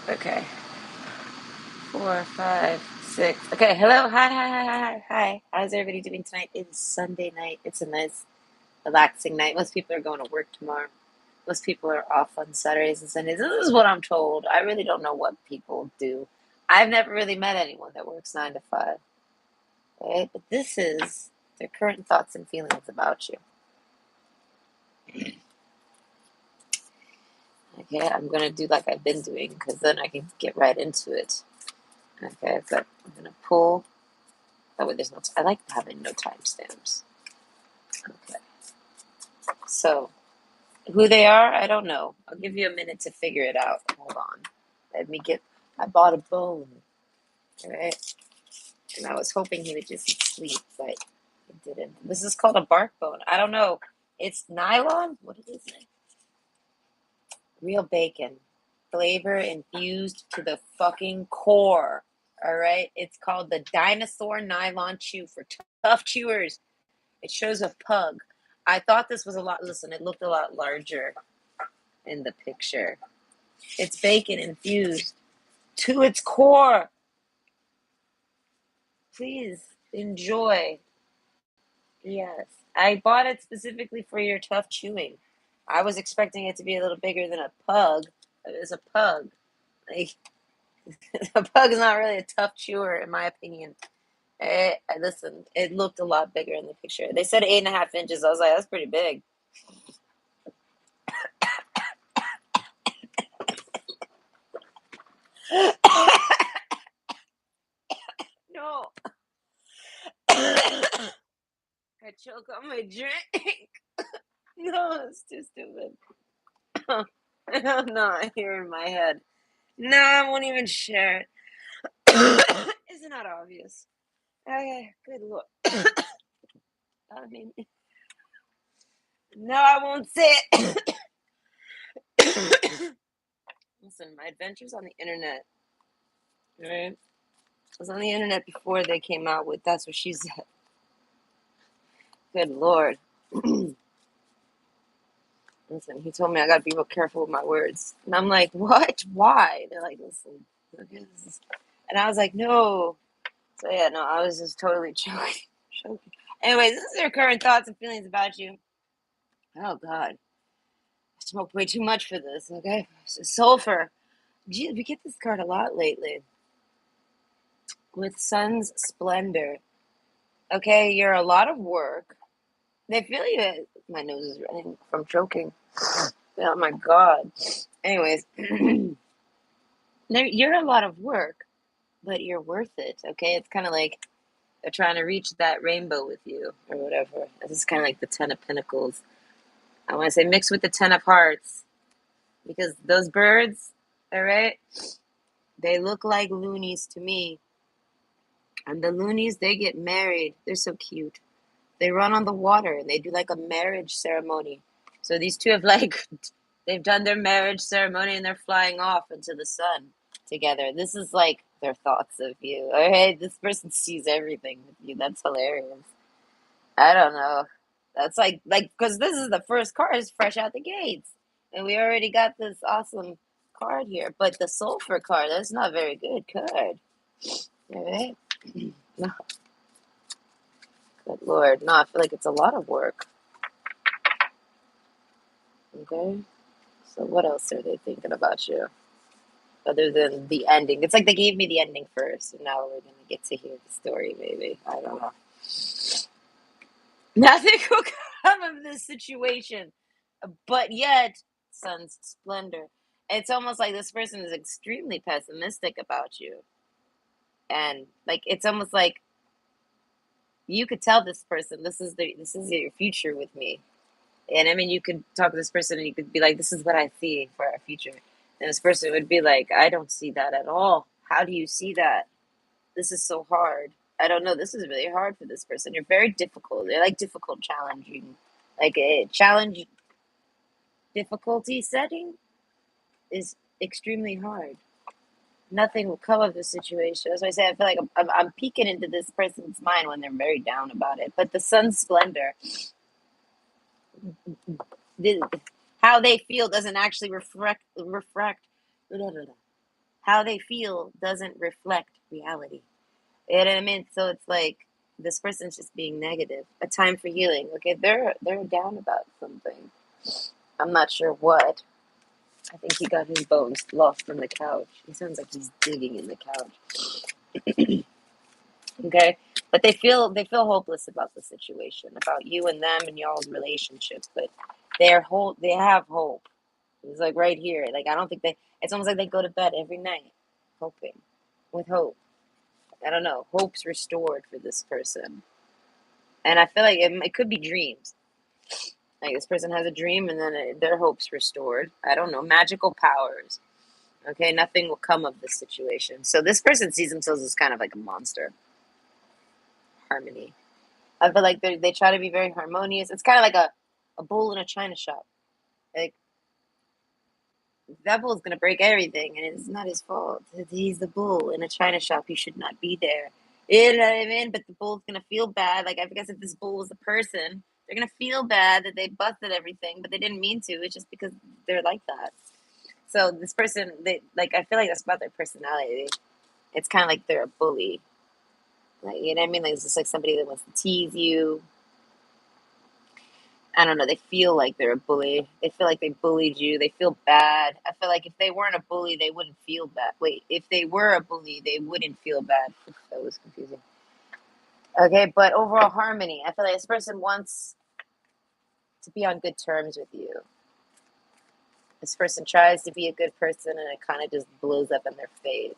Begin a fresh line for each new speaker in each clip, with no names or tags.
Okay. 4, 5, 6. Okay. Hello. Hi. Hi. Hi. Hi. Hi. Hi. How's everybody doing tonight? It's Sunday night. It's a nice, relaxing night. Most people are going to work tomorrow. Most people are off on Saturdays and Sundays. This is what I'm told. I really don't know what people do. I've never really met anyone that works 9 to 5. Right? But this is their current thoughts and feelings about you. Okay. I'm gonna do like I've been doing because then I can get right into it. Okay. But I'm gonna pull. That way there's no. I like having no timestamps. Okay. So, who they are, I don't know. I'll give you a minute to figure it out. Hold on. Let me get. I bought a bone, right? And I was hoping he would just sleep, but he didn't. This is called a bark bone. I don't know. It's nylon? What is it? Real bacon. Flavor infused to the fucking core. All right? It's called the dinosaur nylon chew for tough chewers. It shows a pug. I thought this was a lot. Listen, it looked a lot larger in the picture. It's bacon infused to its core. Please enjoy. Yes. I bought it specifically for your tough chewing. I was expecting it to be a little bigger than a pug. It's a pug. Like, a pug is not really a tough chewer, in my opinion. Listen, it looked a lot bigger in the picture. They said 8.5 inches. I was like, that's pretty big. No. I choke on my drink. No, it's too stupid. I'm not here in my head. No, I won't even share it. Isn't that obvious? Okay, good lord. I mean, no, I won't say it. Listen, my adventures on the internet, right? I was on the internet before they came out with That's What She Said. Good lord. Listen, he told me I gotta be real careful with my words. And I'm like, what? Why? They're like, listen. Okay, and I was like, no. So yeah, no, I was just totally joking. Joking. Anyways, this is their current thoughts and feelings about you. Oh God, I smoked way too much for this. Okay, sulfur. Gee, we get this card a lot lately with Sun's Splendor. Okay, you're a lot of work. They feel you. My nose is running from choking. Oh my God. Anyways, you're a lot of work, but you're worth it. Okay, it's kind of like they're trying to reach that rainbow with you or whatever. This is kind of like the Ten of Pentacles. I want to say mixed with the Ten of Hearts because those birds, all right, they look like loonies to me. And the loonies, they get married. They're so cute. They run on the water and they do like a marriage ceremony. So these two have like, they've done their marriage ceremony and they're flying off into the sun together. This is like their thoughts of you. All right, this person sees everything with you. That's hilarious. I don't know. That's like because this is the first card is fresh out the gates, and we already got this awesome card here. But the sulfur card, that's not a very good card. All right. No, good lord. No, I feel like it's a lot of work. Okay. So what else are they thinking about you other than the ending? It's like they gave me the ending first, and now we're gonna get to hear the story. Maybe I don't know. Nothing will come of this situation, but yet, Sun's Splendor. It's almost like this person is extremely pessimistic about you, and like it's almost like you could tell this person this is your future with me. And I mean, you could talk to this person and you could be like, this is what I see for our future. And this person would be like, I don't see that at all. How do you see that? This is so hard. I don't know. This is really hard for this person. You're very difficult. They're like difficult, challenging. Like a challenge difficulty setting is extremely hard. Nothing will come of the situation. As I say, I feel like I'm peeking into this person's mind when they're very down about it. But the sun's splendor, the, how they feel doesn't actually reflect. Blah, blah, blah. How they feel doesn't reflect reality. You know what I mean? So it's like this person's just being negative. A time for healing. Okay, they're down about something. I'm not sure what. I think he got his bones lost on the couch. He sounds like he's digging in the couch. Okay, but they feel hopeless about the situation, about you and them and y'all's relationship. But they have hope. It's like right here. Like I don't think they. It's almost like they go to bed every night, hoping, with hope. I don't know. Hope's restored for this person, and I feel like it could be dreams. Like this person has a dream, and then their hope's restored. I don't know. Magical powers. Okay, nothing will come of this situation. So this person sees themselves as kind of like a monster. Harmony. I feel like they try to be very harmonious. It's kind of like a bull in a china shop. Like that bull's gonna break everything, and it's not his fault. He's the bull in a china shop. He should not be there. You know what I mean? But the bull's gonna feel bad. Like I guess if this bull was the person, they're gonna feel bad that they busted everything, but they didn't mean to. It's just because they're like that. So this person, they like. I feel like that's about their personality. It's kind of like they're a bully. Like, you know what I mean? Like it's just like somebody that wants to tease you. I don't know. They feel like they're a bully. They feel like they bullied you. They feel bad. I feel like if they weren't a bully, they wouldn't feel bad. Wait, if they were a bully, they wouldn't feel bad. That was confusing. Okay, but overall harmony. I feel like this person wants to be on good terms with you. This person tries to be a good person and it kind of just blows up in their face.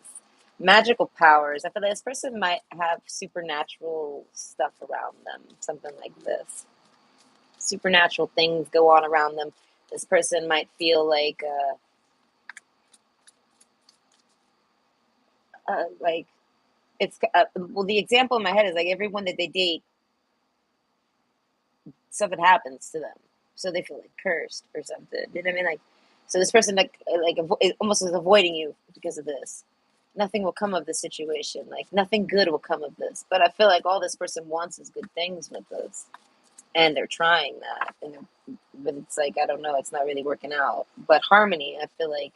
Magical powers. I feel like this person might have supernatural stuff around them. Something like this. Supernatural things go on around them. This person might feel like it's well. The example in my head is like everyone that they date, something happens to them, so they feel like cursed or something. You know what I mean? Like, so this person almost is avoiding you because of this. Nothing will come of this situation. Like nothing good will come of this. But I feel like all this person wants is good things with this, and they're trying that. But it's like I don't know. It's not really working out. But harmony, I feel like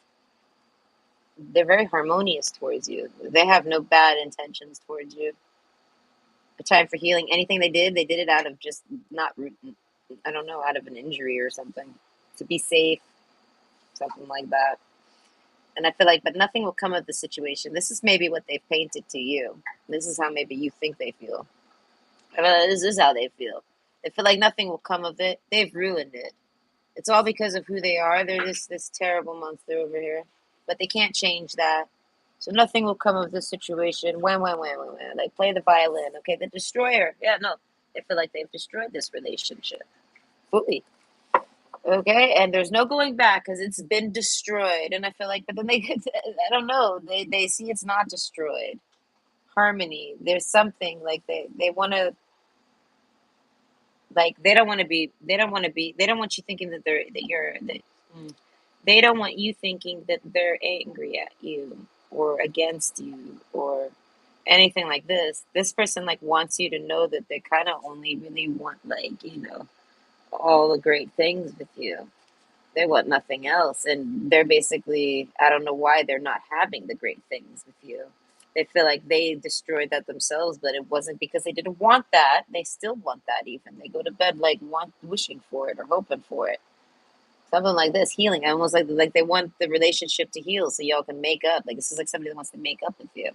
they're very harmonious towards you. They have no bad intentions towards you. A time for healing. Anything they did it out of just not, I don't know, out of an injury or something. To be safe, something like that. And I feel like, but nothing will come of the situation. This is maybe what they've painted to you. This is how maybe you think they feel. I mean, this is how they feel. They feel like nothing will come of it. They've ruined it. It's all because of who they are. They're just this terrible monster over here. But they can't change that. So nothing will come of this situation. When. Like play the violin. Okay, the destroyer. Yeah, no. They feel like they've destroyed this relationship fully. Okay, and there's no going back because it's been destroyed. And I feel like, but then I don't know. They see it's not destroyed. Harmony. There's something like they want to like they don't want to be they don't want you thinking that they don't want you thinking that they're angry at you or against you or anything like this person like wants you to know that they kind of only really want all the great things with you. They want nothing else, and they're basically, I don't know why they're not having the great things with you. They feel like they destroyed that themselves, but it wasn't because they didn't want that. They still want that. Even they go to bed like wishing for it or hoping for it. Something like this, healing. I almost like they want the relationship to heal so y'all can make up. Like this is like somebody that wants to make up with you.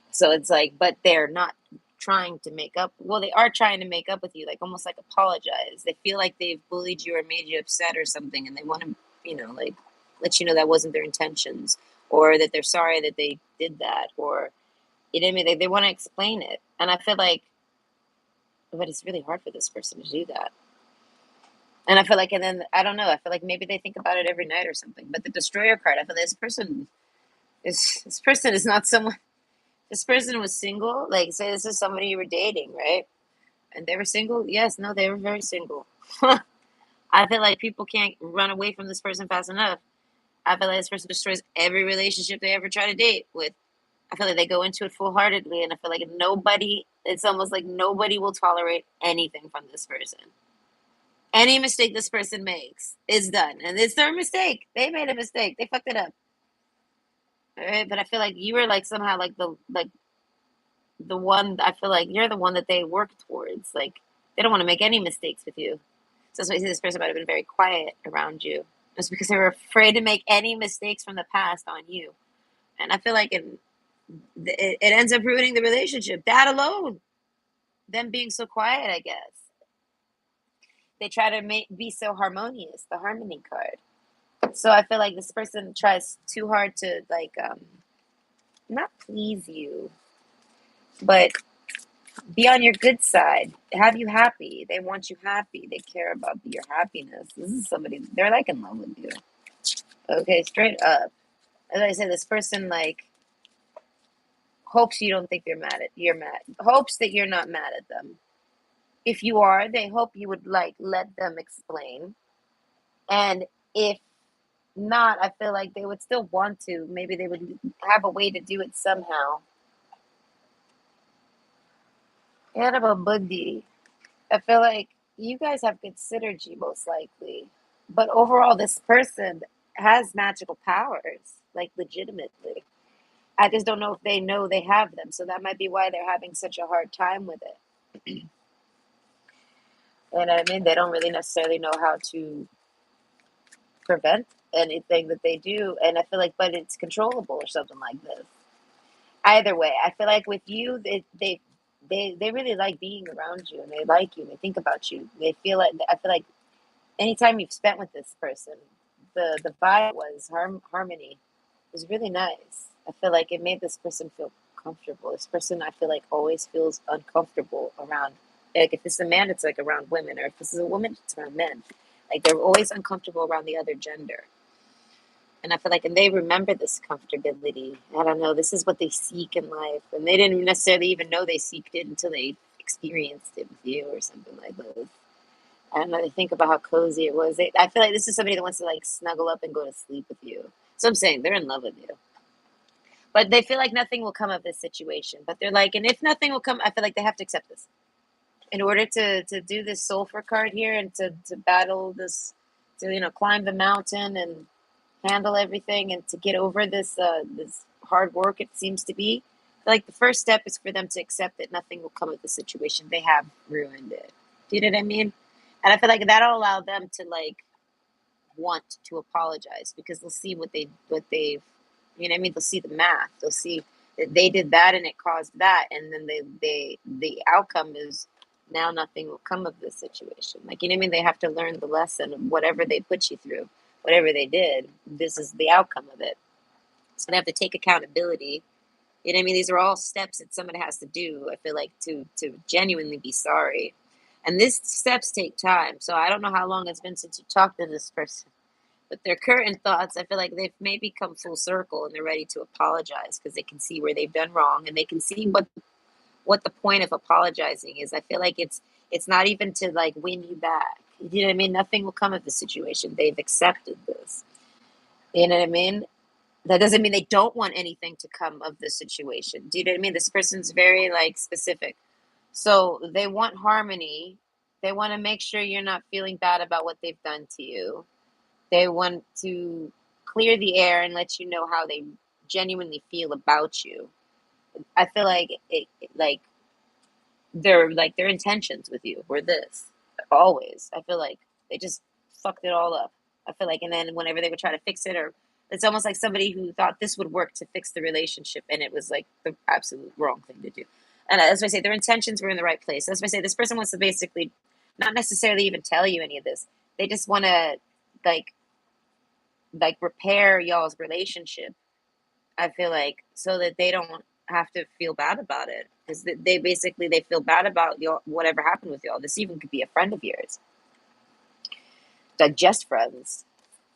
So it's like, but they're not trying to make up. Well, they are trying to make up with you, like almost like apologize. They feel like they've bullied you or made you upset or something, and they want to, like let you know that wasn't their intentions, or that they're sorry that they did that, or you know what I mean. They want to explain it, and I feel like, but it's really hard for this person to do that. And I feel like, and then I don't know. I feel like maybe they think about it every night or something. But the destroyer card, I feel like this person is not someone. This person was single. Like, say this is somebody you were dating, right? And they were single. Yes, no, they were very single. I feel like people can't run away from this person fast enough. I feel like this person destroys every relationship they ever try to date with. I feel like they go into it full heartedly, and I feel like nobody. It's almost like nobody will tolerate anything from this person. Any mistake this person makes is done, and it's their mistake. They made a mistake. They fucked it up. right? But I feel like you were like somehow like the one. I feel like you're the one that they work towards. Like they don't want to make any mistakes with you. So that's why I say this person might have been very quiet around you. It's because they were afraid to make any mistakes from the past on you. And I feel like it ends up ruining the relationship. That alone, them being so quiet, I guess. They try to be so harmonious, the harmony card. So I feel like this person tries too hard to like not please you, but be on your good side. Have you happy. They want you happy. They care about your happiness. This is somebody they're like in love with you. Okay, straight up. As I said, this person like hopes you don't think you're mad. Hopes that you're not mad at them. If you are, they hope you would like let them explain. And if not, I feel like they would still want to. Maybe they would have a way to do it somehow. And about Bundi, I feel like you guys have good synergy most likely. But overall, this person has magical powers, like legitimately. I just don't know if they know they have them. So that might be why they're having such a hard time with it. And I mean, they don't really necessarily know how to prevent anything that they do. And I feel like, but it's controllable or something like this. Either way, I feel like with you, they really like being around you and they like you and they think about you. They feel like I feel like anytime you've spent with this person, the vibe was harmony. It was really nice. I feel like it made this person feel comfortable. This person I feel like always feels uncomfortable around. Like if it's a man, it's like around women, or if this is a woman, it's around men. Like they're always uncomfortable around the other gender. And I feel like, and they remember this comfortability. I don't know, this is what they seek in life. And they didn't necessarily even know they seeked it until they experienced it with you or something like that. I don't know, they think about how cozy it was. I feel like this is somebody that wants to like snuggle up and go to sleep with you. So I'm saying they're in love with you. But they feel like nothing will come of this situation. But they're like, and if nothing will come, I feel like they have to accept this. In order to do this sulfur card here and to battle this, to, climb the mountain and handle everything and to get over this hard work it seems to be. Like the first step is for them to accept that nothing will come of the situation. They have ruined it. Do you know what I mean? And I feel like that'll allow them to like want to apologize because they'll see what they've what I mean. They'll see the math. They'll see that they did that and it caused that, and then the outcome is now nothing will come of this situation. Like you know what I mean? They have to learn the lesson of whatever they put you through, whatever they did. This is the outcome of it. So they have to take accountability. You know what I mean? These are all steps that somebody has to do. I feel like to genuinely be sorry, and these steps take time. So I don't know how long it's been since you talked to this person, but their current thoughts, I feel like they've maybe come full circle and they're ready to apologize because they can see where they've done wrong and they can see what the point of apologizing is. I feel like it's not even to like win you back. You know what I mean? Nothing will come of the situation. They've accepted this. You know what I mean? That doesn't mean they don't want anything to come of the situation. Do you know what I mean? This person's very like specific. So they want harmony. They want to make sure you're not feeling bad about what they've done to you. They want to clear the air and let you know how they genuinely feel about you. I feel like their intentions with you were this always. I feel like they just fucked it all up. I feel like, and then whenever they would try to fix it, or it's almost like somebody who thought this would work to fix the relationship, and it was like the absolute wrong thing to do. And that's why I say their intentions were in the right place. That's why I say this person wants to basically not necessarily even tell you any of this. They just want to like repair y'all's relationship. I feel like so that they don't have to feel bad about it because they basically they feel bad about y'all whatever happened with y'all. This even could be a friend of yours, like just friends.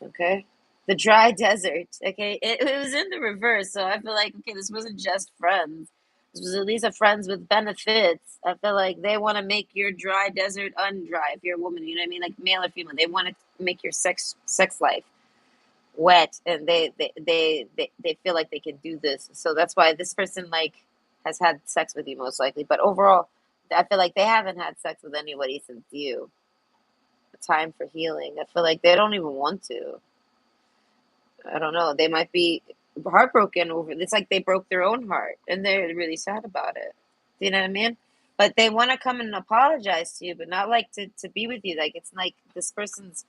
Okay, the dry desert. Okay, it was in the reverse, so I feel like okay, this wasn't just friends. This was at least a friends with benefits. I feel like they want to make your dry desert undry. If you're a woman, you know what I mean, like male or female, they want to make your sex life wet, and they feel like they can do this. So that's why this person like has had sex with you most likely. But overall, I feel like they haven't had sex with anybody since you. Time for healing. I feel like they don't even want to. I don't know. They might be heartbroken over it. It's like they broke their own heart and they're really sad about it. Do you know what I mean? But they want to come and apologize to you, but not like to be with you. Like it's like this person's.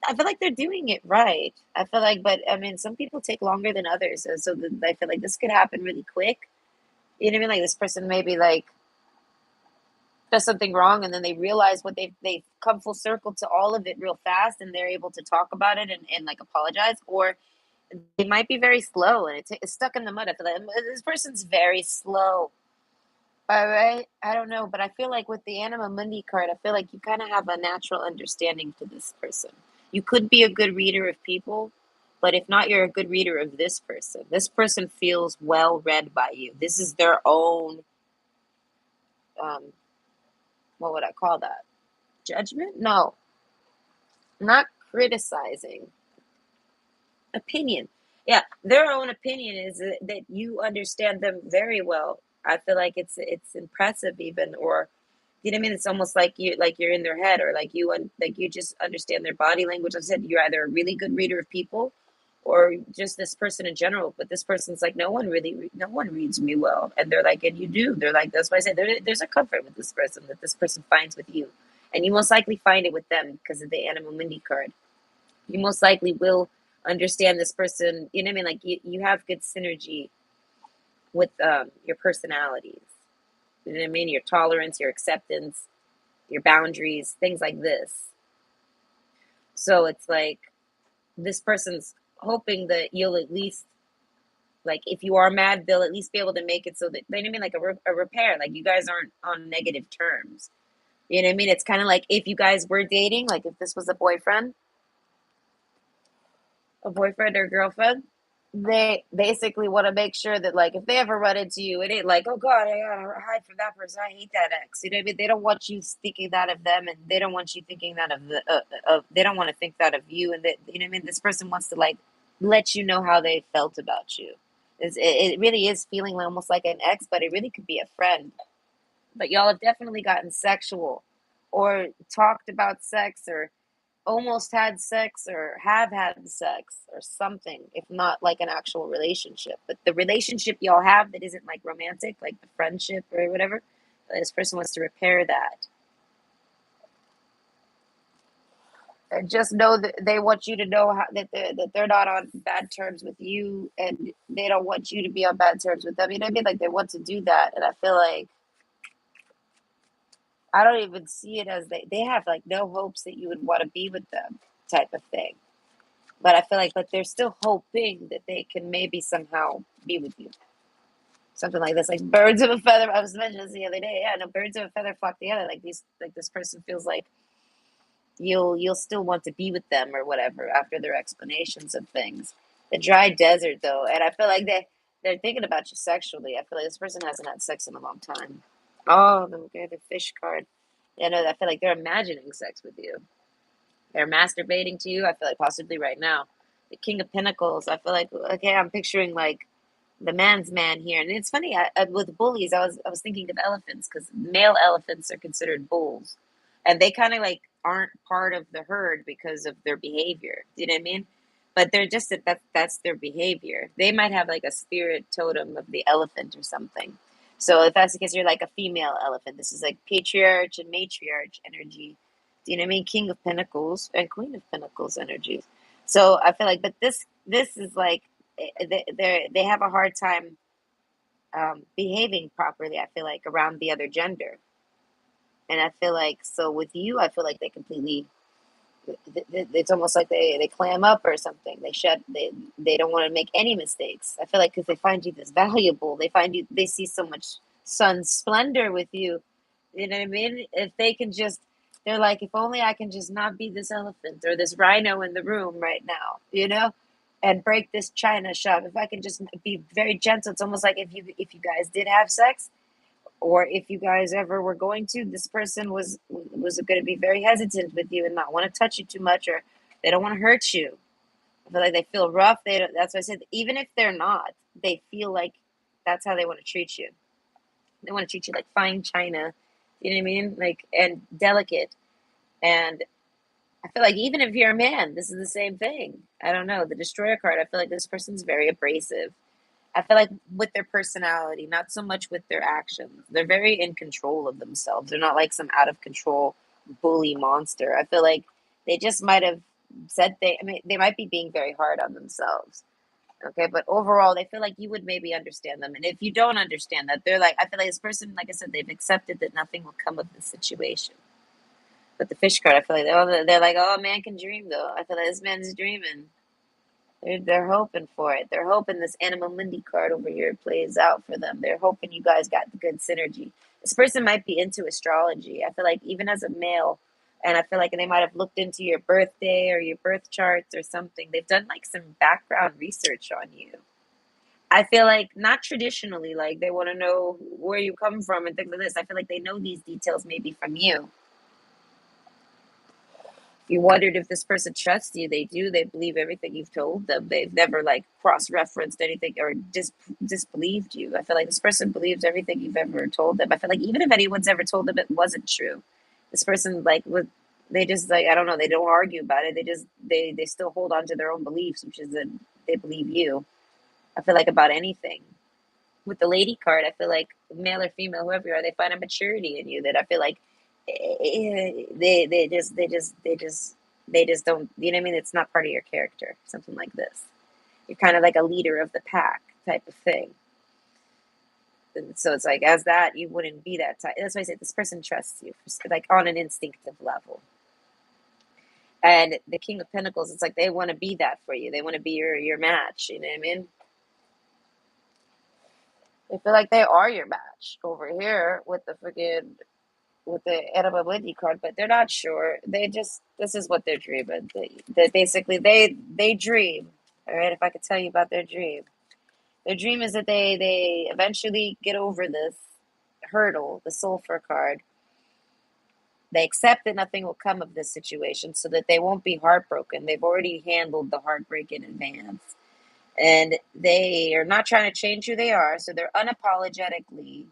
I feel like they're doing it right. I feel like, but I mean, some people take longer than others, I feel like this could happen really quick. You know what I mean? Like this person maybe like does something wrong, and then they realize what they've come full circle to all of it real fast, and they're able to talk about it and like apologize, or they might be very slow and it's stuck in the mud. I feel like this person's very slow. All right, I don't know, but I feel like with the Anima Mundi card, I feel like you kind of have a natural understanding to this person. You could be a good reader of people, but if not, you're a good reader of this person. This person feels well read by you. This is their own, um, what would I call that? Judgment? No, not criticizing. Opinion. Yeah, their own opinion is that you understand them very well. I feel like it's impressive even, or you know what I mean. It's almost like you're in their head, or like you just understand their body language. I said you're either a really good reader of people, or just this person in general. But this person's like no one reads me well, and they're like, and you do. They're like that's why I said there's a comfort with this person that this person finds with you, and you most likely find it with them because of the Animal Mundi card. You most likely will understand this person. You know what I mean? Like you have good synergy with your personalities. You know what I mean? Your tolerance, your acceptance, your boundaries, things like this. So it's like this person's hoping that you'll at least, like, if you are mad, they'll at least be able to make it so that, you know what I mean? Like a repair. Like you guys aren't on negative terms. You know what I mean? It's kind of like if you guys were dating, like if this was a boyfriend or girlfriend, they basically want to make sure that like if they ever run into you, it ain't like, oh God, I gotta hide from that person. I hate that ex. You know what I mean? They don't want you thinking that of them, and they don't want you thinking that of they don't want to think that of you, and that you know what I mean. This person wants to like let you know how they felt about you. It really is feeling almost like an ex, but it really could be a friend. But y'all have definitely gotten sexual, or talked about sex, or almost had sex or have had sex or something, if not like an actual relationship. But the relationship y'all have that isn't like romantic, like the friendship or whatever, this person wants to repair that. And just know that they want you to know that they're not on bad terms with you, and they don't want you to be on bad terms with them. You know what I mean? Like they want to do that, and I feel like I don't even see it as they have like no hopes that you would want to be with them type of thing. But I feel like, but they're still hoping that they can maybe somehow be with you. Something like this, like birds of a feather. I was mentioning this the other day. Yeah, no, birds of a feather flock together. Like these, like this person feels like you'll still want to be with them or whatever after their explanations of things. The dry desert, though, and I feel like they're thinking about you sexually. I feel like this person hasn't had sex in a long time. Oh, okay, the fish card. You know, I feel like they're imagining sex with you. They're masturbating to you. I feel like possibly right now. The King of Pentacles. I feel like okay. I'm picturing like the man's man here, and it's funny. With bullies, I was thinking of elephants because male elephants are considered bulls, and they kind of like aren't part of the herd because of their behavior. Do you know what I mean? But they're just that's their behavior. They might have like a spirit totem of the elephant or something. So if that's the case, you're like a female elephant. This is like patriarch and matriarch energy. Do you know what I mean? King of Pentacles and Queen of Pentacles energies. So I feel like, but this is like they have a hard time behaving properly. I feel like around the other gender, and I feel like so with you, I feel like they completely. It's almost like they clam up or something. They don't want to make any mistakes. I feel like because they find you this valuable, they see so much sun splendor with you. You know what I mean? If they can just, they're like, if only I can just not be this elephant or this rhino in the room right now, and break this china shop. If I can just be very gentle, it's almost like if you guys did have sex, or if you guys ever were going to, this person was going to be very hesitant with you and not want to touch you too much, or they don't want to hurt you. I feel like they feel rough. That's why I said even if they're not, they feel like that's how they want to treat you. They want to treat you like fine china. You know what I mean? Like and delicate and I feel like even if you're a man, this is the same thing. I don't know. The destroyer card, I feel like this person's very abrasive. I feel like with their personality, not so much with their actions. They're very in control of themselves. They're not like some out of control bully monster. I feel like they just might have said I mean, they might be being very hard on themselves. Okay, but overall, they feel like you would maybe understand them. And if you don't understand that, they're like, I feel like this person, like I said, they've accepted that nothing will come of the situation. But the fish card, I feel like they're like, oh, man can dream though. I feel like this man's dreaming. They're hoping for it. They're hoping this Animal Mindy card over here plays out for them. They're hoping you guys got the good synergy. This person might be into astrology. I feel like even as a male, and I feel like they might have looked into your birthday or your birth charts or something. They've done like some background research on you. I feel like not traditionally, like they want to know where you come from and things like this. I feel like they know these details maybe from you. You wondered if this person trusts you. They do. They believe everything you've told them. They've never like cross-referenced anything or disbelieved you. I feel like this person believes everything you've ever told them. I feel like even if anyone's ever told them it wasn't true, this person like would they just like I don't know. They don't argue about it. They still hold on to their own beliefs, which is that they believe you. I feel like about anything. With the lady card, I feel like male or female, whoever you are, they find a maturity in you that I feel like they just don't, you know what I mean? It's not part of your character, something like this. You're kind of like a leader of the pack type of thing. And so it's like as that you wouldn't be that type. That's why I say this person trusts you, like on an instinctive level. And the King of Pentacles, it's like they want to be that for you. They want to be your match. You know what I mean? They feel like they are your match over here with the freaking with the edibility card, but they're not sure. They just this is what they're dreaming. They basically they dream. All right, if I could tell you about their dream is that they eventually get over this hurdle, the sulfur card. They accept that nothing will come of this situation, so that they won't be heartbroken. They've already handled the heartbreak in advance, and they are not trying to change who they are. So they're unapologetically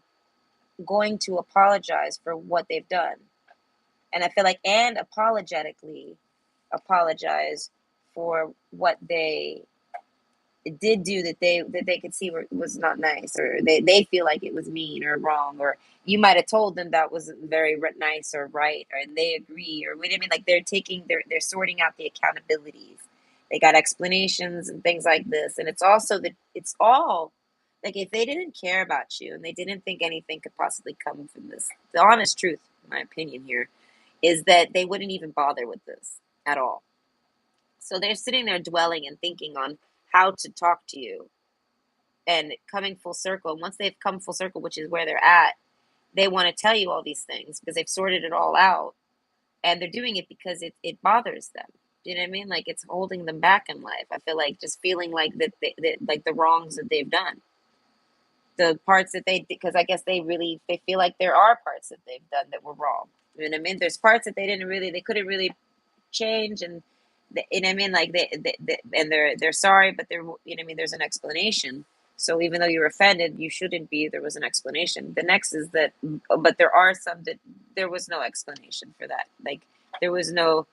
going to apologize for what they've done. And I feel like and apologetically apologize for what they did do that they could see was not nice, or they feel like it was mean or wrong, or you might have told them that wasn't very nice or right, or and they agree, or what I mean, like they're sorting out the accountabilities. They got explanations and things like this, and it's also that it's all like if they didn't care about you and they didn't think anything could possibly come from this, the honest truth, in my opinion here, is that they wouldn't even bother with this at all. So they're sitting there dwelling and thinking on how to talk to you and coming full circle. And once they've come full circle, which is where they're at, they want to tell you all these things because they've sorted it all out. And they're doing it because it bothers them. Do you know what I mean? Like it's holding them back in life. I feel like just feeling like that like the wrongs that they've done, the parts that because I guess they feel like there are parts that they've done that were wrong. You know what I mean? There's parts that they couldn't really change, and you know what I mean, like and they're sorry, but they're you know what I mean, there's an explanation. So even though you're offended, you shouldn't be. There was an explanation. The next is that, but there are some that there was no explanation for that. Like there was no,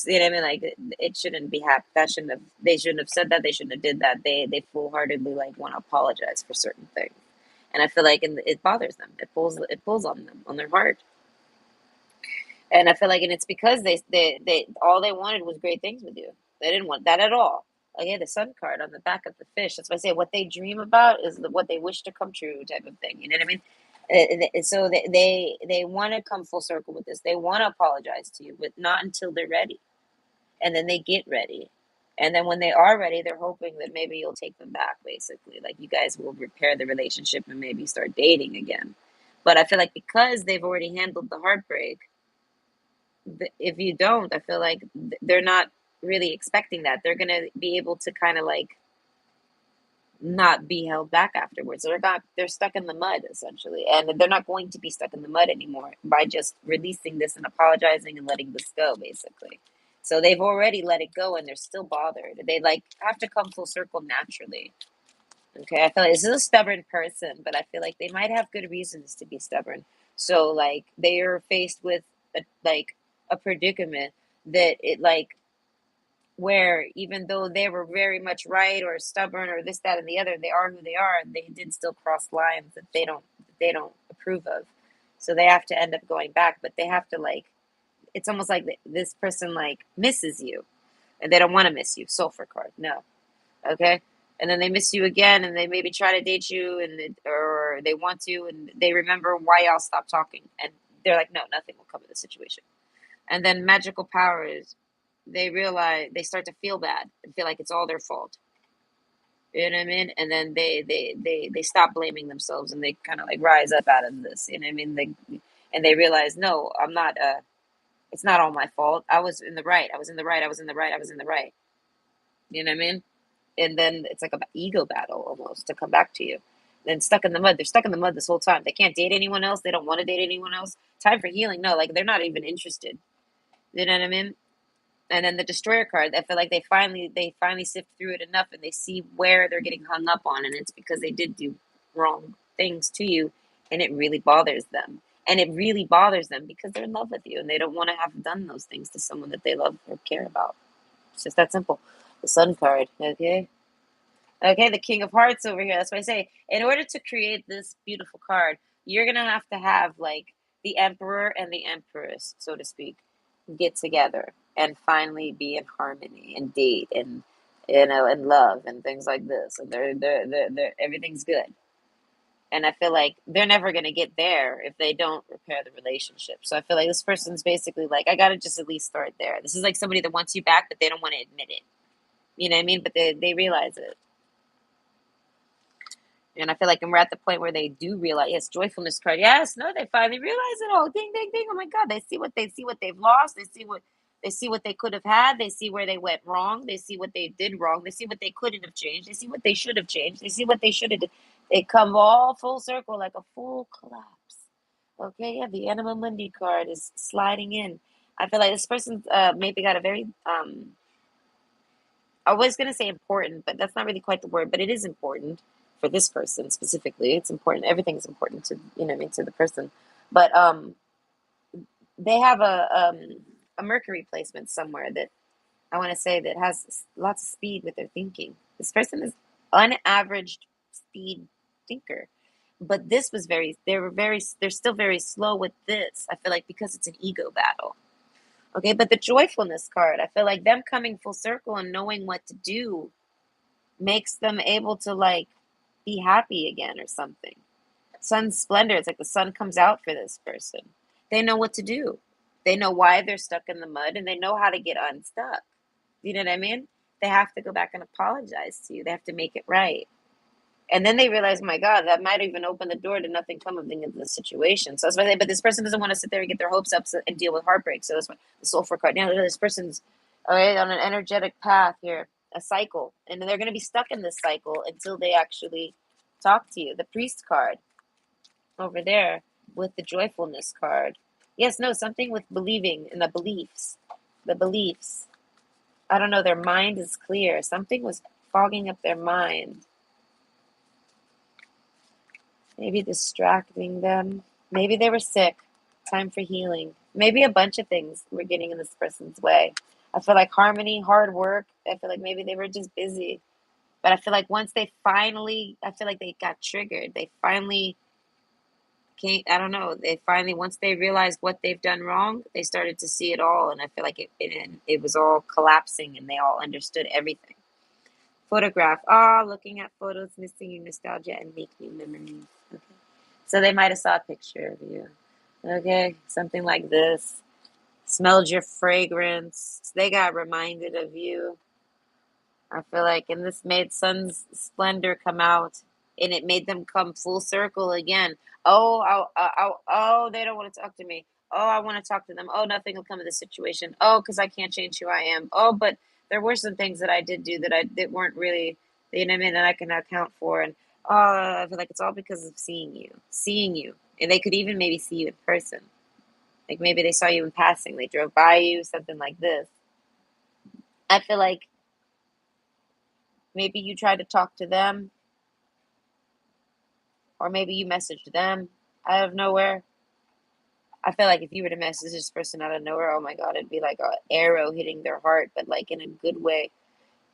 you know what I mean, like it shouldn't be happened. That shouldn't have. They shouldn't have said that. They shouldn't have did that. They full heartedly like want to apologize for certain things, and I feel like it bothers them. It pulls on them on their heart. And I feel like, and it's because they all they wanted was great things with you. They didn't want that at all. Like, yeah, the sun card on the back of the fish. That's why I say what they dream about is what they wish to come true type of thing. You know what I mean? So they want to come full circle with this. They want to apologize to you, but not until they're ready. And then they get ready. And then when they are ready, they're hoping that maybe you'll take them back, basically. Like you guys will repair the relationship and maybe start dating again. But I feel like because they've already handled the heartbreak, if you don't, I feel like they're not really expecting that. They're gonna be able to kind of like not be held back afterwards. They're stuck in the mud essentially, and they're not going to be stuck in the mud anymore by just releasing this and apologizing and letting this go, basically. So they've already let it go, and they're still bothered. They like have to come full circle naturally. Okay, I feel like this is a stubborn person, but I feel like they might have good reasons to be stubborn. So like they are faced with like a predicament that it like where even though they were very much right or stubborn or this, that, and the other, they are who they are, and they did still cross lines that they don't approve of. So they have to end up going back, but they have to like it's almost like this person like misses you, and they don't want to miss you. Sulfur card, no, okay. And then they miss you again, and they maybe try to date you, or they want to, and they remember why y'all stopped talking, and they're like, no, nothing will come of the situation. And then magical powers, they realize they start to feel bad and feel like it's all their fault. You know what I mean? And then they stop blaming themselves and they kind of like rise up out of this. You know what I mean? And they realize, no, I'm not. It's not all my fault. I was in the right. I was in the right. I was in the right. I was in the right. You know what I mean? And then it's like an ego battle almost to come back to you. Then stuck in the mud. They're stuck in the mud this whole time. They can't date anyone else. They don't want to date anyone else. Time for healing. No, like they're not even interested. You know what I mean? And then the destroyer card, I feel like they finally sift through it enough and they see where they're getting hung up on, and it's because they did do wrong things to you, and it really bothers them. And it really bothers them because they're in love with you and they don't want to have done those things to someone that they love or care about. It's just that simple. The sun card, okay? Okay, the King of Hearts over here. That's why I say, in order to create this beautiful card, you're gonna have to have like the Emperor and the Empress, so to speak, get together and finally be in harmony and date and and love and things like this. And they're everything's good. And I feel like they're never gonna get there if they don't repair the relationship. So I feel like this person's basically like, I gotta just at least start there. This is like somebody that wants you back, but they don't want to admit it. You know what I mean? But they realize it. And I feel like we're at the point where they do realize, yes, joyfulness card. Yes, no, they finally realize it all. Ding, ding, ding. Oh my God. They see what they've lost. They see what they could have had. They see where they went wrong. They see what they did wrong. They see what they couldn't have changed. They see what they should have changed. They see what they should have did. They come all full circle like a full collapse. Okay, yeah, the Anima Mundi card is sliding in. I feel like this person maybe got a very I was gonna say important, but that's not really quite the word. But it is important for this person specifically. It's important. Everything's important to what I mean to the person. But they have a Mercury placement somewhere that I want to say that has lots of speed with their thinking. This person is unaveraged speed thinker. But this was they're still very slow with this. I feel like because it's an ego battle. Okay, but the joyfulness card, I feel like them coming full circle and knowing what to do makes them able to like be happy again or something. Sun splendor, it's like the sun comes out for this person. They know what to do. They know why they're stuck in the mud and they know how to get unstuck. You know what I mean? They have to go back and apologize to you. They have to make it right. And then they realize, my God, that might even open the door to nothing come of the situation. So that's why they, but this person doesn't want to sit there and get their hopes up and deal with heartbreak. So that's why the sulfur card. Now this person's all right on an energetic path here, a cycle, and they're going to be stuck in this cycle until they actually talk to you. The priest card over there with the joyfulness card. Yes, no, something with believing in the beliefs. The beliefs. I don't know. Their mind is clear. Something was fogging up their mind. Maybe distracting them. Maybe they were sick. Time for healing. Maybe a bunch of things were getting in this person's way. I feel like harmony, hard work. I feel like maybe they were just busy. But I feel like once they finally, I feel like they got triggered. They finally came, I don't know, they finally, once they realized what they've done wrong, they started to see it all. And I feel like it was all collapsing and they all understood everything. Photograph. Ah, looking at photos, missing your nostalgia and make new memories. Okay. So they might have saw a picture of you. Okay. Something like this. Smelled your fragrance. They got reminded of you. I feel like, and this made Sun's splendor come out, and it made them come full circle again. Oh, oh, they don't want to talk to me. Oh, I want to talk to them. Oh, nothing will come of the situation. Oh, because I can't change who I am. Oh, but there were some things that I did do that weren't really, you know what I mean, that I can account for. And oh, I feel like it's all because of seeing you, and they could even maybe see you in person. Like maybe they saw you in passing, they drove by you, something like this. I feel like maybe you tried to talk to them, or maybe you messaged them out of nowhere. I feel like if you were to message this person out of nowhere, oh my God, it'd be like an arrow hitting their heart, but like in a good way.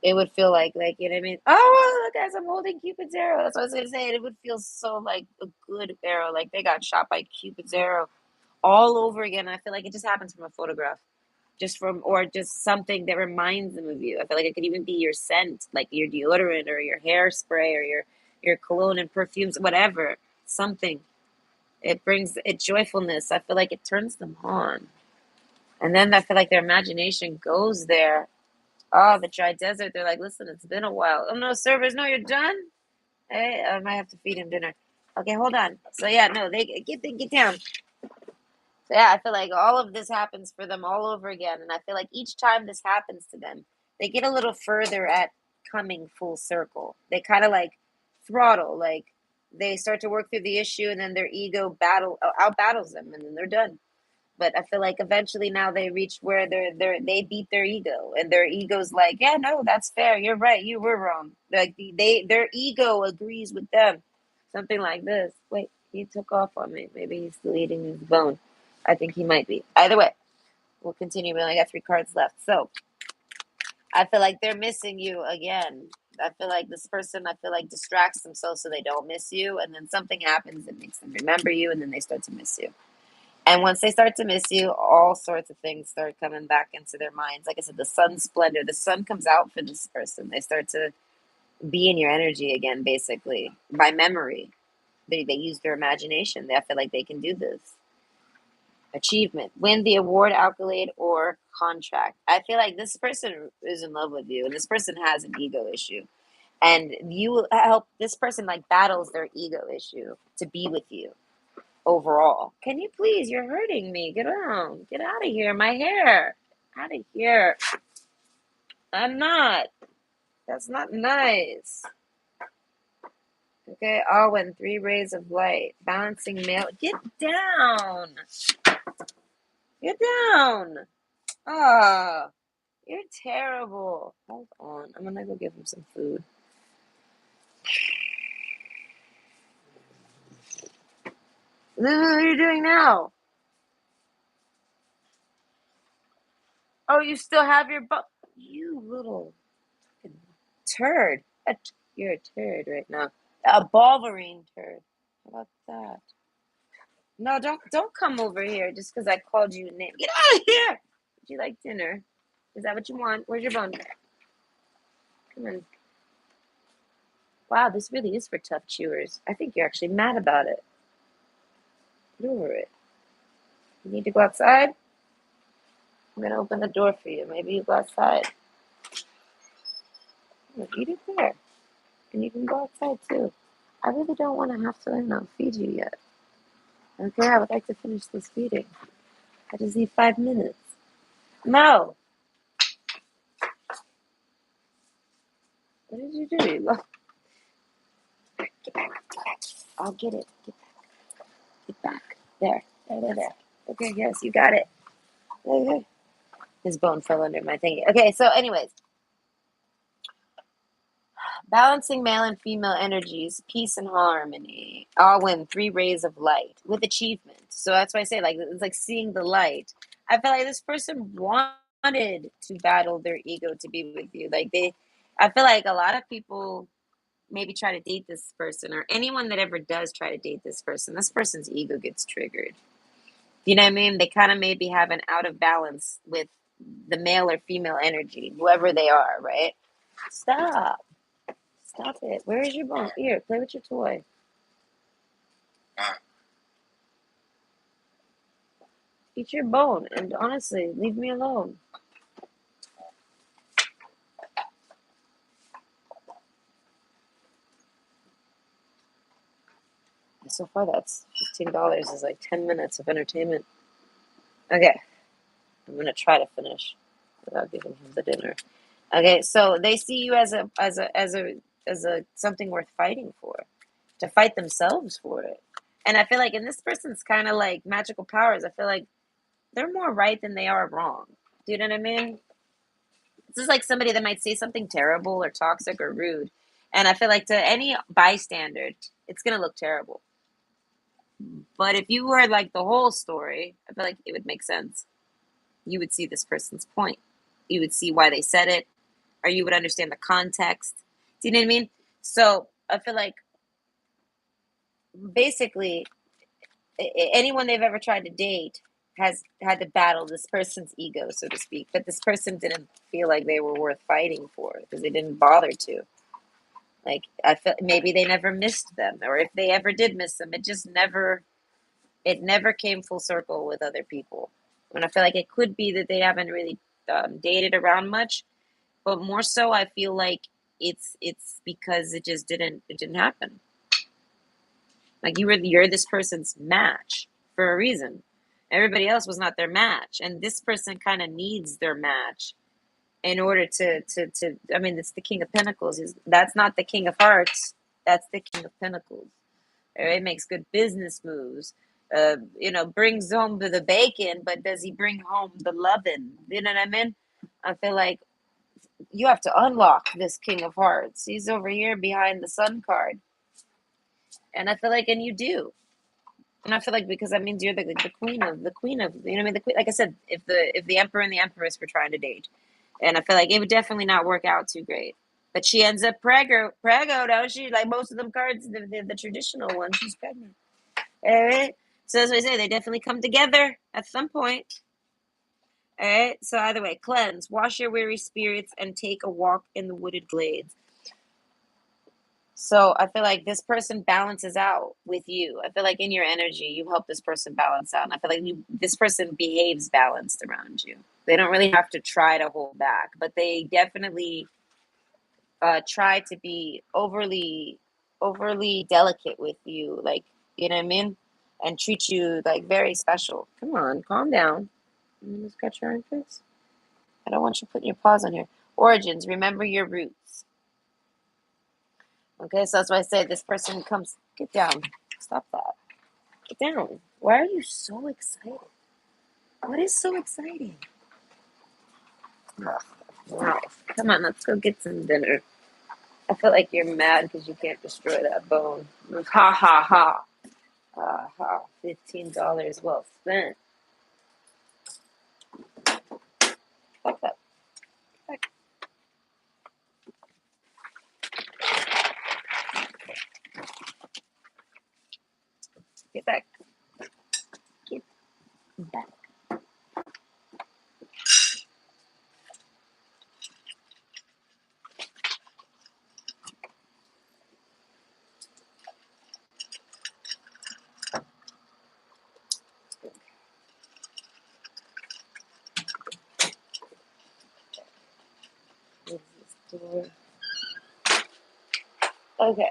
It would feel like, you know what I mean? Oh, look, guys, I'm holding Cupid's arrow. That's what I was gonna say. It would feel so like a good arrow, like they got shot by Cupid's arrow all over again. I feel like it just happens from a photograph, just from or just something that reminds them of you. I feel like it could even be your scent, like your deodorant or your hairspray or your cologne and perfumes, whatever. Something. It brings it joyfulness. I feel like it turns them on. And then I feel like their imagination goes there. Oh, the dry desert. They're like, listen, it's been a while. Oh no, servers, no, you're done. Hey, I might have to feed him dinner. Okay, hold on. So yeah, no, they get down. So yeah, I feel like all of this happens for them all over again, and I feel like each time this happens to them, they get a little further at coming full circle. They kind of like throttle, like they start to work through the issue, and then their ego out battles them, and then they're done. But I feel like eventually now they reach where they beat their ego, and their ego's like, yeah, no, that's fair. You're right. You were wrong. Like their ego agrees with them. Something like this. Wait, he took off on me. Maybe he's still eating his bone. I think he might be. Either way, we'll continue. We only got 3 cards left. So I feel like they're missing you again. I feel like this person, I feel like distracts themselves so they don't miss you. And then something happens that makes them remember you. And then they start to miss you. And once they start to miss you, all sorts of things start coming back into their minds. Like I said, the sun splendor, the sun comes out for this person. They start to be in your energy again, basically, by memory. They use their imagination. They feel like they can do this. Achievement, win the award, accolade, or contract. I feel like this person is in love with you, and this person has an ego issue. And you help this person like battles their ego issue to be with you overall. Can you please? You're hurting me. Get around. Get out of here. My hair. Out of here. I'm not. That's not nice. Okay. Oh, when 3 rays of light. Balancing male. Get down. Get down. Ah, you're terrible. Hold on. I'm gonna go give him some food. What are you doing now? Oh, you still have your You little turd. You're a turd right now. A Wolverine turd. How about that? No, don't come over here just because I called you a name. Get out of here! Would you like dinner? Is that what you want? Where's your bone? Come on. Wow, this really is for tough chewers. I think you're actually mad about it. Get over it. You need to go outside? I'm gonna open the door for you. Maybe you go outside. Eat it there. And you can go outside too. I really don't want to have to, feed you yet. Okay, I would like to finish this feeding. I just need 5 minutes. No! What did you do? Get back. I'll get it. Get back. There. Okay, yes, you got it. Okay. His bone fell under my thingy. Okay, so anyways, balancing male and female energies, peace and harmony, all win 3 rays of light with achievement. So that's why I say, like, it's like seeing the light. I feel like this person wanted to battle their ego to be with you. I feel like a lot of people maybe try to date this person, or anyone that ever does try to date this person's ego gets triggered. You know what I mean? They kind of maybe have an out of balance with the male or female energy, whoever they are, right? Stop. Stop it. Where is your bone? Here, play with your toy. Eat your bone, and honestly, leave me alone. So far, that's $15 is like 10 minutes of entertainment. Okay, I'm gonna try to finish without giving him the dinner. Okay, so they see you as a something worth fighting for, to fight themselves for it. And I feel like in this person's kind of like magical powers, I feel like they're more right than they are wrong. Do you know what I mean? This is like somebody that might say something terrible or toxic or rude. And I feel like to any bystander, it's going to look terrible. But if you heard like the whole story, I feel like it would make sense. You would see this person's point. You would see why they said it, or you would understand the context. Do you know what I mean? So I feel like basically anyone they've ever tried to date has had to battle this person's ego, so to speak. But this person didn't feel like they were worth fighting for because they didn't bother to. Like I felt maybe they never missed them, or if they ever did miss them, it never came full circle with other people. And I feel like it could be that they haven't really dated around much, but more so, I feel like it's because it didn't happen. Like you're this person's match for a reason. Everybody else was not their match, and this person kind of needs their match in order to. I mean, it's the King of Pentacles. That's not the King of Hearts. That's the King of Pentacles. It makes good business moves. Brings home the bacon, but does he bring home the loving? You know what I mean? I feel like you have to unlock this King of Hearts. He's over here behind the Sun card, and I feel like, and you do. And I feel like because that means you're the queen of you know what I mean, the queen, like I said, if the emperor and the empress were trying to date, and I feel like it would definitely not work out too great. But she ends up prego, don't she? Like most of them cards, the traditional ones, she's pregnant. All right. So as I say, they definitely come together at some point. All right. So either way, cleanse, wash your weary spirits, and take a walk in the wooded glades. So I feel like this person balances out with you. I feel like in your energy, you help this person balance out. And I feel like this person behaves balanced around you. They don't really have to try to hold back, but they definitely try to be overly delicate with you. Like, you know what I mean? And treat you like very special. Come on, calm down. You just got your own face. I don't want you putting your paws on here. Origins, remember your roots. Okay, so that's why I say this person comes. Get down. Stop that. Get down. Why are you so excited? What is so exciting? Ugh, wow. Come on, let's go get some dinner. I feel like you're mad because you can't destroy that bone. Ha ha ha. Ha ha. $15 well spent. Fuck up. Back. Get back. Get back. Okay.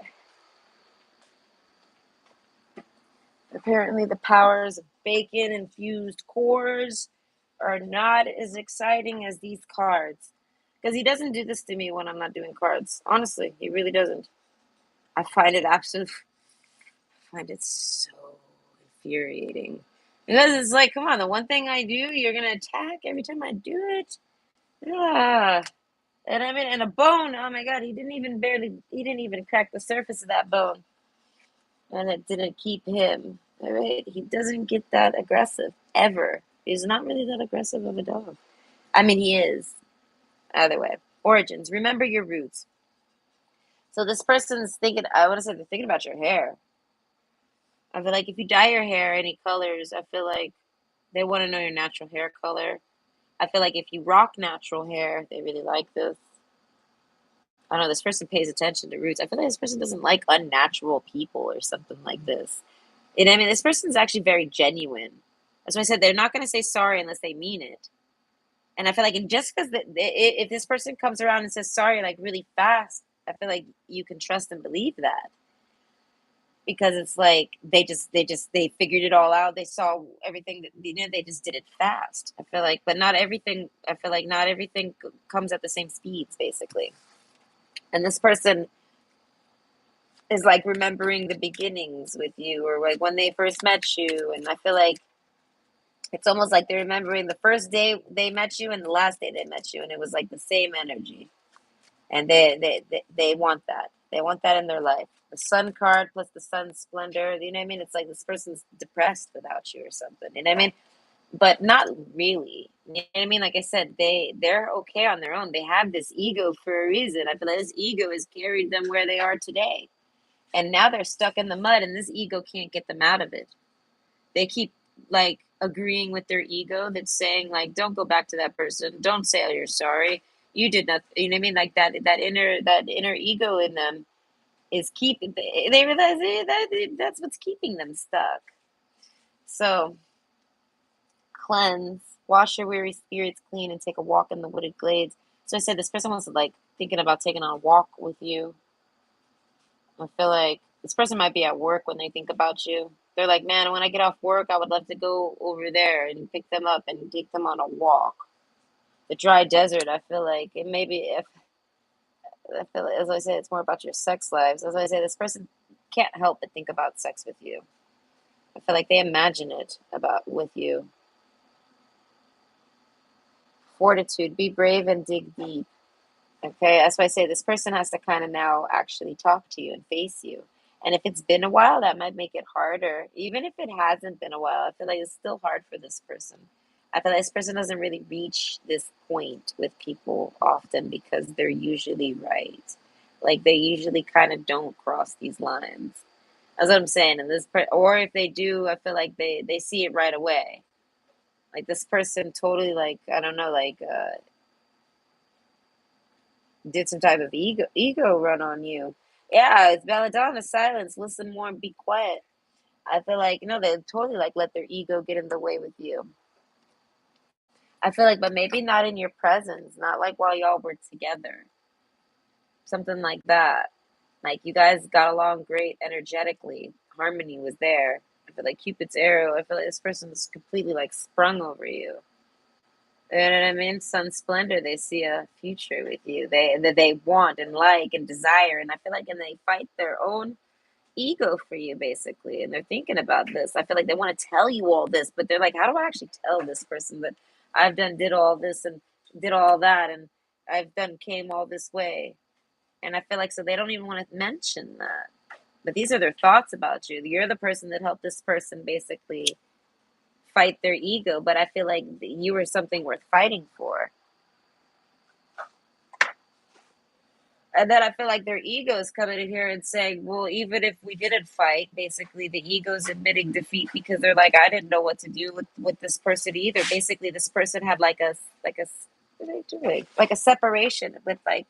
Apparently, the powers of bacon infused cores are not as exciting as these cards. Because he doesn't do this to me when I'm not doing cards. Honestly, he really doesn't. I find it so infuriating. Because it's like, come on, the one thing I do, you're gonna attack every time I do it. Ah. And I mean, and a bone. Oh my God, he didn't even crack the surface of that bone, and it didn't keep him. All right, he doesn't get that aggressive ever. He's not really that aggressive of a dog. I mean, he is. Either way, origins. Remember your roots. So this person's thinking. I want to say they're thinking about your hair. I feel like if you dye your hair any colors, I feel like they want to know your natural hair color. I feel like if you rock natural hair, they really like this. I don't know, this person pays attention to roots. I feel like this person doesn't like unnatural people or something like this. And I mean, this person's actually very genuine. That's why I said they're not going to say sorry unless they mean it. And I feel like just because if this person comes around and says sorry like really fast, I feel like you can trust and believe that because it's like they figured it all out. They saw everything that they just did it fast. I feel like, but not everything. I feel like not everything comes at the same speeds, basically. And this person is like remembering the beginnings with you or like when they first met you. And I feel like it's almost like they're remembering the first day they met you and the last day they met you. And it was like the same energy. And they want that. They want that in their life. The sun card plus the sun splendor. You know what I mean? It's like this person's depressed without you or something. You know what I mean? But not really. You know what I mean? Like I said, they're okay on their own. They have this ego for a reason. I feel like this ego has carried them where they are today. And now they're stuck in the mud and this ego can't get them out of it. They keep like agreeing with their ego that's saying like, don't go back to that person. Don't say, oh, you're sorry. You did nothing. You know what I mean? Like that inner ego in them is keeping, they realize that's what's keeping them stuck. So cleanse, wash your weary spirits clean, and take a walk in the wooded glades. So I said this person was like thinking about taking a walk with you. I feel like this person might be at work when they think about you. They're like, man, when I get off work, I would love to go over there and pick them up and take them on a walk. The dry desert, I feel like it may be, if I feel like, as I say, it's more about your sex lives. As I say, this person can't help but think about sex with you. I feel like they imagine it about with you. Fortitude, be brave and dig deep. Okay, that's why I say this person has to kind of now actually talk to you and face you. And if it's been a while, that might make it harder. Even if it hasn't been a while, I feel like it's still hard for this person. I feel like this person doesn't really reach this point with people often because they're usually right. Like they usually kind of don't cross these lines. That's what I'm saying. And or if they do, I feel like they see it right away. Like this person totally like I don't know did some type of ego run on you. Yeah, it's belladonna silence. Listen more and be quiet. I feel like they totally like let their ego get in the way with you. I feel like, but maybe not in your presence, not like while y'all were together, something like that. Like you guys got along great energetically, harmony was there. I feel like Cupid's arrow. I feel like this person is completely like sprung over you. You know what I mean? Sun splendor. They see a future with you. They want and like and desire, and I feel like, and they fight their own ego for you basically, and they're thinking about this. I feel like they want to tell you all this, but they're like, how do I actually tell this person that did all this and did all that, and came all this way? And I feel like so they don't even want to mention that. But these are their thoughts about you. You're the person that helped this person basically fight their ego, but I feel like you were something worth fighting for. And then I feel like their ego is coming in here and saying, well, even if we didn't fight, basically the ego's admitting defeat because they're like, I didn't know what to do with this person either. Basically, this person had what are they doing? Like a separation with like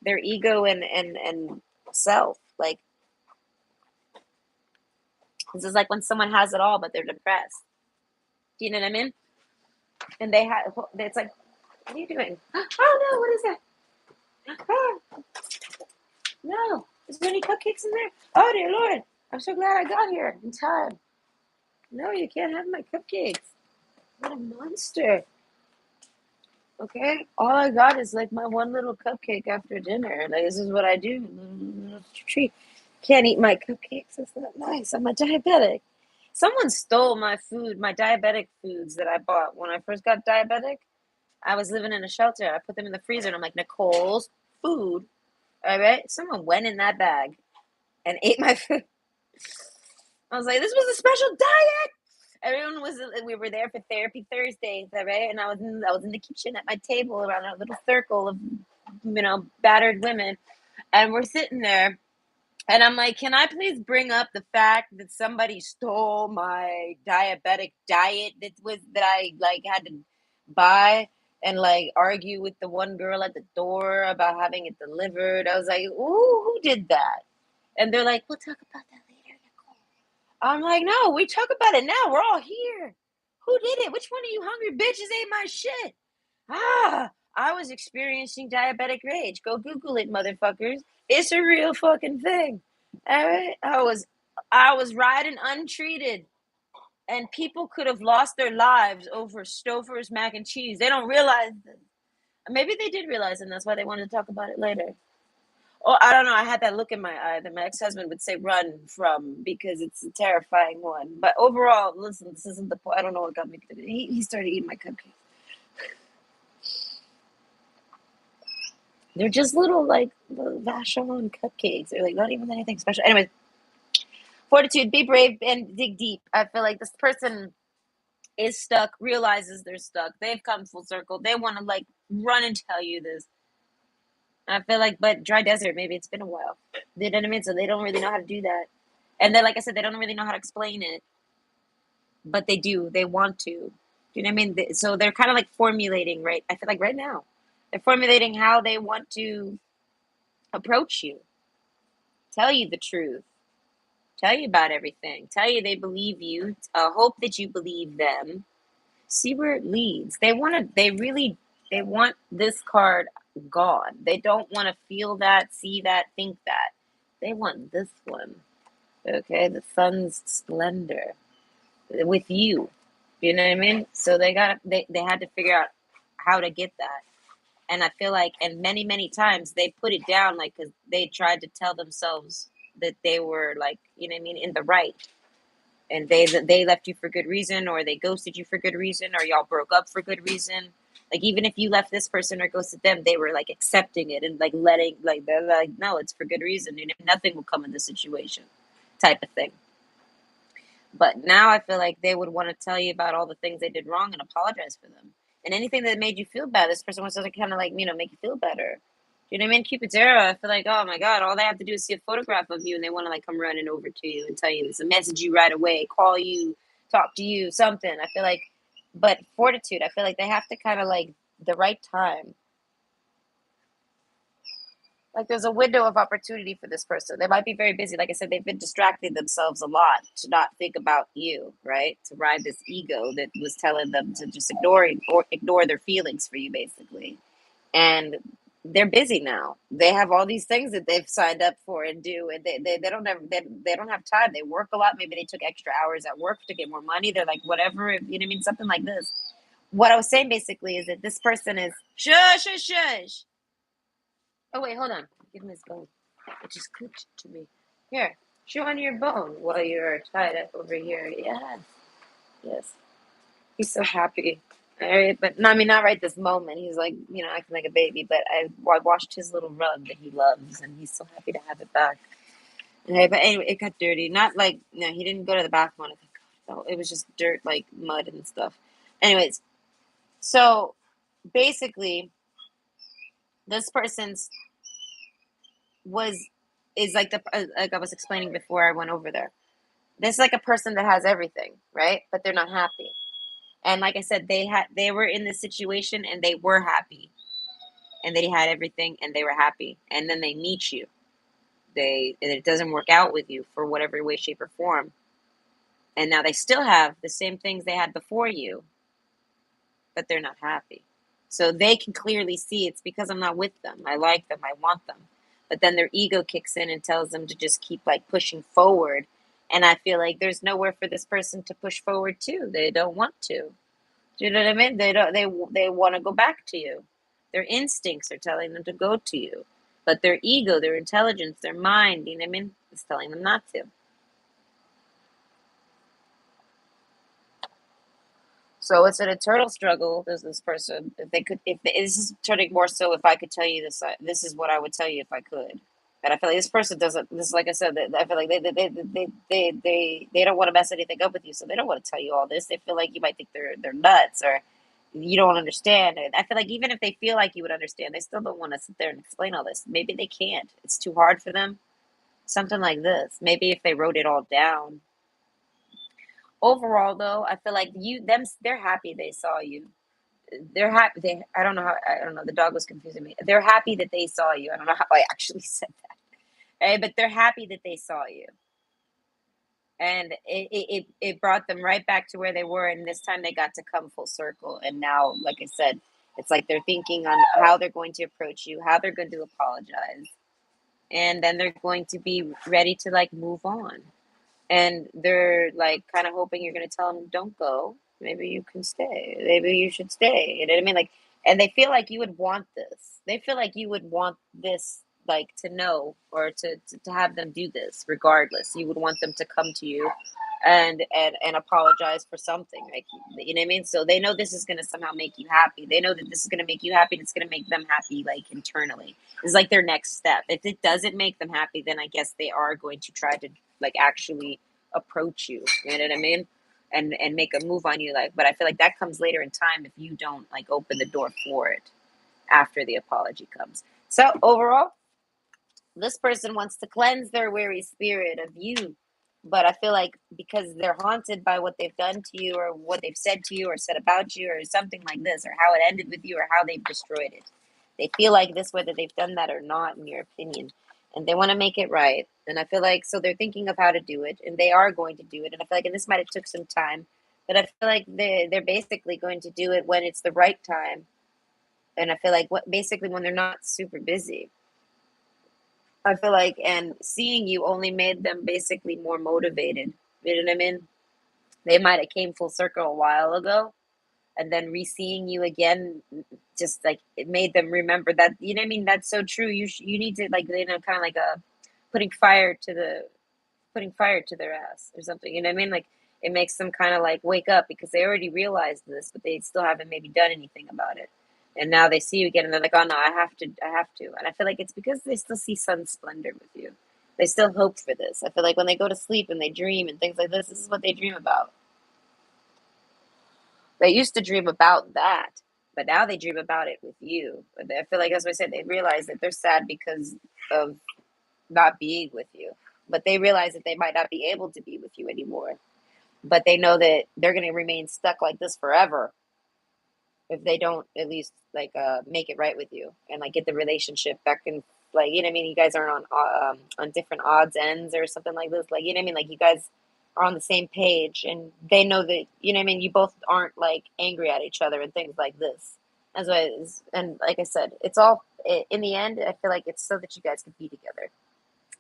their ego and self. Like this is like when someone has it all, but they're depressed. Do you know what I mean? And it's like, what are you doing? Oh no, what is that? Ah, no, is there any cupcakes in there? Oh dear Lord, I'm so glad I got here in time. No, you can't have my cupcakes. What a monster. Okay, all I got is like my one little cupcake after dinner. Like this is what I do. Little treat. Can't eat my cupcakes. That's not nice. I'm a diabetic. Someone stole my food, my diabetic foods that I bought when I first got diabetic. I was living in a shelter. I put them in the freezer and I'm like, Nicole's food. All right. Someone went in that bag and ate my food. I was like, this was a special diet. Everyone was. We were there for therapy Thursdays, all right? And I was in the kitchen at my table around a little circle of, battered women, and we're sitting there, and I'm like, can I please bring up the fact that somebody stole my diabetic diet that I like had to buy and like argue with the one girl at the door about having it delivered. I was like, ooh, who did that? And they're like, we'll talk about that later. I'm like, no, we talk about it now. We're all here. Who did it? Which one of you hungry bitches ate my shit? I was experiencing diabetic rage. Go Google it, motherfuckers. It's a real fucking thing. All right. I was riding untreated, and people could have lost their lives over Stouffer's mac and cheese. They don't realize this. Maybe they did realize, and that's why they wanted to talk about it later. Oh, I don't know. I had that look in my eye that my ex-husband would say run from because it's a terrifying one. But overall, listen, this isn't the point. I don't know what got me to he started eating my cupcakes. They're just little like little Vashon cupcakes. They're like not even anything special. Anyways, fortitude, be brave and dig deep. I feel like this person is stuck, realizes they're stuck. They've come full circle. They want to like run and tell you this. I feel like, but dry desert, maybe it's been a while. You know what I mean? So they don't really know how to do that. And then, like I said, they don't really know how to explain it, but they do. They want to. Do you know what I mean? So they're kind of like formulating, right? I feel like right now, they're formulating how they want to approach you, tell you the truth, tell you about everything, tell you they believe you, hope that you believe them, see where it leads. They want this card gone. They don't want to feel that, see that, think that. They want this one. Okay, the sun's splendor with you. You know what I mean? So they had to figure out how to get that. And I feel like, and many times they put it down, like, because they tried to tell themselves that they were like, you know what I mean, in the right, and they left you for good reason, or they ghosted you for good reason, or y'all broke up for good reason. Like even if you left this person or ghosted them, they were like accepting it and like letting, like they're like, no, it's for good reason, and nothing will come in this situation, type of thing. But now I feel like they would want to tell you about all the things they did wrong and apologize for them. And anything that made you feel bad, this person wants to kind of like, make you feel better. You know what I mean? Cupid's arrow, I feel like, oh my God, all they have to do is see a photograph of you and they want to like come running over to you and tell you this, and message you right away, call you, talk to you, something. I feel like, but fortitude, I feel like they have to kind of like the right time, like there's a window of opportunity for this person. They might be very busy. Like I said, they've been distracting themselves a lot to not think about you, right? To ride this ego that was telling them to just ignore their feelings for you, basically. And they're busy now. They have all these things that they've signed up for and do, and they don't have they don't have time. They work a lot. Maybe they took extra hours at work to get more money. They're like whatever, you know what I mean, something like this. What I was saying basically is that this person is shush shush shush. Oh wait, hold on. Give him his bone. It just clicked to me. Here, chew on your bone while you're tied up over here. Yes, yes. He's so happy. All right, but no, I mean, not right this moment. He's like, acting like a baby. But I washed his little rug that he loves, and he's so happy to have it back. Okay, but anyway, it got dirty. Not like no, he didn't go to the bathroom on it. Thank God. No, it was just dirt, like mud and stuff. Anyways, so basically, this person's was is like the like I was explaining before I went over there. This is like a person that has everything, right? But they're not happy. And like I said, they were in this situation and they were happy, and they had everything and they were happy. And then they meet you. And it doesn't work out with you for whatever way, shape, or form. And now they still have the same things they had before you, but they're not happy. So they can clearly see it's because I'm not with them. I like them. I want them. But then their ego kicks in and tells them to just keep like pushing forward. And I feel like there's nowhere for this person to push forward to. They don't want to. Do you know what I mean? They don't. They want to go back to you. Their instincts are telling them to go to you, but their ego, their intelligence, their mind, you know what I mean, is telling them not to. So it's an eternal struggle. There's this person. If they could, if this is turning more so, if I could tell you this, this is what I would tell you if I could. But I feel like this person doesn't. This, like I said, I feel like they don't want to mess anything up with you, so they don't want to tell you all this. They feel like you might think they're nuts or you don't understand. And I feel like even if they feel like you would understand, they still don't want to sit there and explain all this. Maybe they can't. It's too hard for them. Something like this. Maybe if they wrote it all down. Overall, though, I feel like they're happy they saw you. They're happy. I don't know. The dog was confusing me. They're happy that they saw you. I don't know how I actually said that. Right? But they're happy that they saw you. And it brought them right back to where they were. And this time they got to come full circle. And now, like I said, it's like they're thinking on how they're going to approach you, how they're going to apologize. And then they're going to be ready to like move on. And they're like kind of hoping you're going to tell them, don't go. Maybe you can stay. Maybe you should stay. You know what I mean? Like, and they feel like you would want this. They feel like you would want this, like to know or to have them do this regardless. You would want them to come to you and apologize for something, like, you know what I mean. So they know this is going to somehow make you happy. They know that this is going to make you happy, and it's going to make them happy, like, internally. It's like their next step. If it doesn't make them happy, then I guess they are going to try to, like, actually approach you, you know what I mean, and make a move on you, like. But I feel like that comes later in time if you don't, like, open the door for it after the apology comes. So overall, this person wants to cleanse their weary spirit of you. But I feel like because they're haunted by what they've done to you, or what they've said to you, or said about you, or something like this, or how it ended with you, or how they've destroyed it. They feel like this, whether they've done that or not, in your opinion. And they want to make it right. And I feel like, so they're thinking of how to do it, and they are going to do it. And I feel like, and this might have took some time, but I feel like they're basically going to do it when it's the right time. And I feel like basically when they're not super busy. I feel like, and seeing you only made them basically more motivated. You know what I mean? They might have came full circle a while ago, and then re-seeing you again, just like it made them remember that. You know what I mean? That's so true. You need to, like, you know, kind of like a putting fire to the putting fire to their ass or something. You know what I mean? Like, it makes them kind of like wake up, because they already realized this, but they still haven't maybe done anything about it. And now they see you again, and they're like, "Oh no, I have to." And I feel like it's because they still see sun splendor with you. They still hope for this. I feel like when they go to sleep and they dream and things like this is what they dream about. They used to dream about that, but now they dream about it with you. I feel like, as I said, they realize that they're sad because of not being with you, but they realize that they might not be able to be with you anymore. But they know that they're going to remain stuck like this forever if they don't at least, like, make it right with you, and like get the relationship back in, like, you know what I mean, you guys are on different odds ends or something like this, like, you know what I mean, like, you guys are on the same page, and they know that, you know what I mean, you both aren't like angry at each other and things like this. As well as, and like I said, it's all in the end, I feel like it's so that you guys can be together.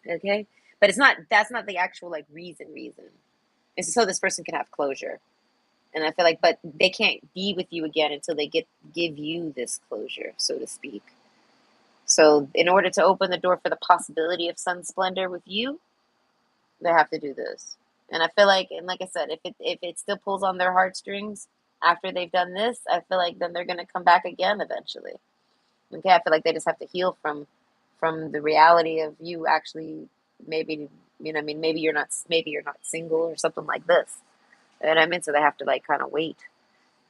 Okay, but it's not, that's not the actual, like, reason. It's so this person can have closure. And I feel like, but they can't be with you again until they give you this closure, so to speak. So in order to open the door for the possibility of sun splendor with you, they have to do this. And I feel like, and like I said, if it still pulls on their heartstrings after they've done this, I feel like then they're gonna come back again eventually. Okay, I feel like they just have to heal from the reality of you actually, maybe, you know what I mean, maybe you're not single or something like this. And I mean, so they have to, like, kind of wait.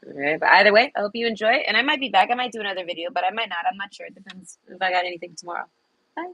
All right, but either way, I hope you enjoy. And I might be back. I might do another video, but I might not. I'm not sure. It depends if I got anything tomorrow. Bye.